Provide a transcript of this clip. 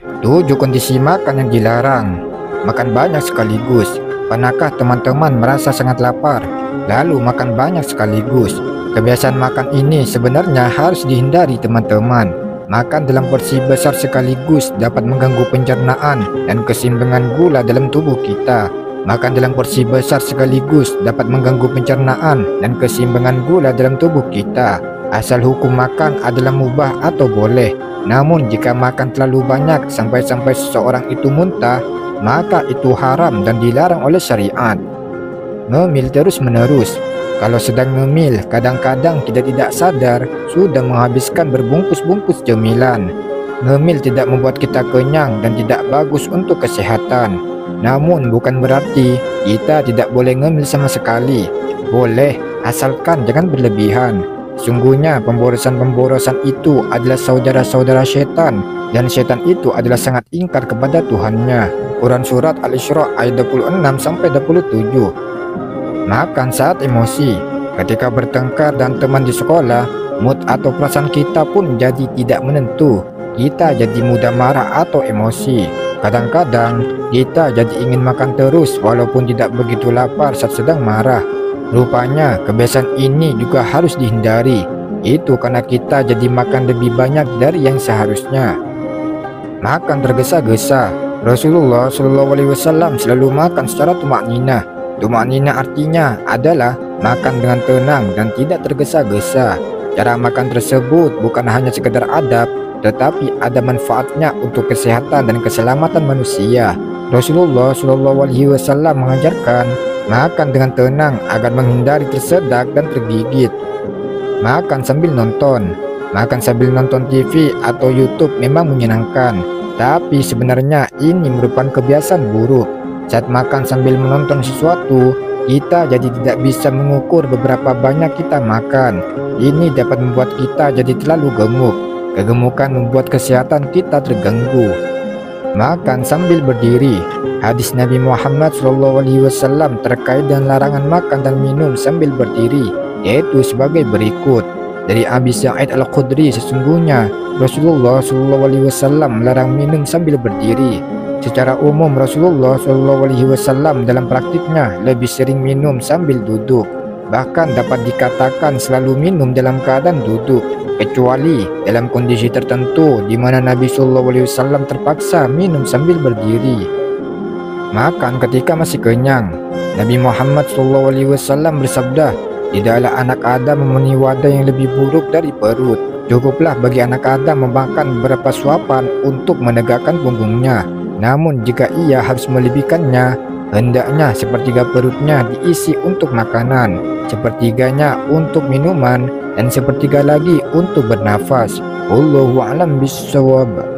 7 kondisi makan yang dilarang. Makan banyak sekaligus. Pernahkah teman-teman merasa sangat lapar, lalu makan banyak sekaligus? Kebiasaan makan ini sebenarnya harus dihindari teman-teman. Makan dalam porsi besar sekaligus dapat mengganggu pencernaan dan keseimbangan gula dalam tubuh kita. Makan dalam porsi besar sekaligus dapat mengganggu pencernaan dan keseimbangan gula dalam tubuh kita. Asal hukum makan adalah mubah atau boleh. Namun jika makan terlalu banyak sampai-sampai seseorang itu muntah, maka itu haram dan dilarang oleh syariat. Ngemil terus-menerus. Kalau sedang ngemil, kadang-kadang kita tidak sadar sudah menghabiskan berbungkus-bungkus cemilan. Ngemil tidak membuat kita kenyang dan tidak bagus untuk kesehatan. Namun bukan berarti kita tidak boleh ngemil sama sekali. Boleh, asalkan jangan berlebihan. Sungguhnya pemborosan-pemborosan itu adalah saudara-saudara setan, dan setan itu adalah sangat ingkar kepada Tuhannya. Quran Surat Al-Isra ayat 26-27. Makan saat emosi. Ketika bertengkar dan teman di sekolah, mood atau perasaan kita pun jadi tidak menentu. Kita jadi mudah marah atau emosi. Kadang-kadang kita jadi ingin makan terus walaupun tidak begitu lapar saat sedang marah. Rupanya kebiasaan ini juga harus dihindari. Itu karena kita jadi makan lebih banyak dari yang seharusnya. Makan tergesa-gesa. Rasulullah SAW selalu makan secara tumakninah. Tumakninah artinya adalah makan dengan tenang dan tidak tergesa-gesa. Cara makan tersebut bukan hanya sekedar adab, tetapi ada manfaatnya untuk kesehatan dan keselamatan manusia. Rasulullah SAW mengajarkan makan dengan tenang agar menghindari tersedak dan tergigit. Makan sambil nonton. Makan sambil nonton TV atau YouTube memang menyenangkan, tapi sebenarnya ini merupakan kebiasaan buruk. Saat makan sambil menonton sesuatu, kita jadi tidak bisa mengukur beberapa banyak kita makan. Ini dapat membuat kita jadi terlalu gemuk. Kegemukan membuat kesehatan kita terganggu. Makan sambil berdiri. Hadis Nabi Muhammad SAW terkait dengan larangan makan dan minum sambil berdiri, yaitu sebagai berikut. Dari Abi Sa'id Al-Khudri, sesungguhnya Rasulullah SAW melarang minum sambil berdiri. Secara umum Rasulullah SAW dalam praktiknya lebih sering minum sambil duduk. Bahkan dapat dikatakan selalu minum dalam keadaan duduk, kecuali dalam kondisi tertentu di mana Nabi SAW terpaksa minum sambil berdiri. Makan ketika masih kenyang. Nabi Muhammad SAW bersabda, "Tidaklah anak Adam memenuhi wadah yang lebih buruk dari perut. Cukuplah bagi anak Adam memakan beberapa suapan untuk menegakkan punggungnya. Namun jika ia harus melebihkannya, hendaknya sepertiga perutnya diisi untuk makanan, sepertiganya untuk minuman, dan sepertiga lagi untuk bernafas." Wallahu a'lam bishawab.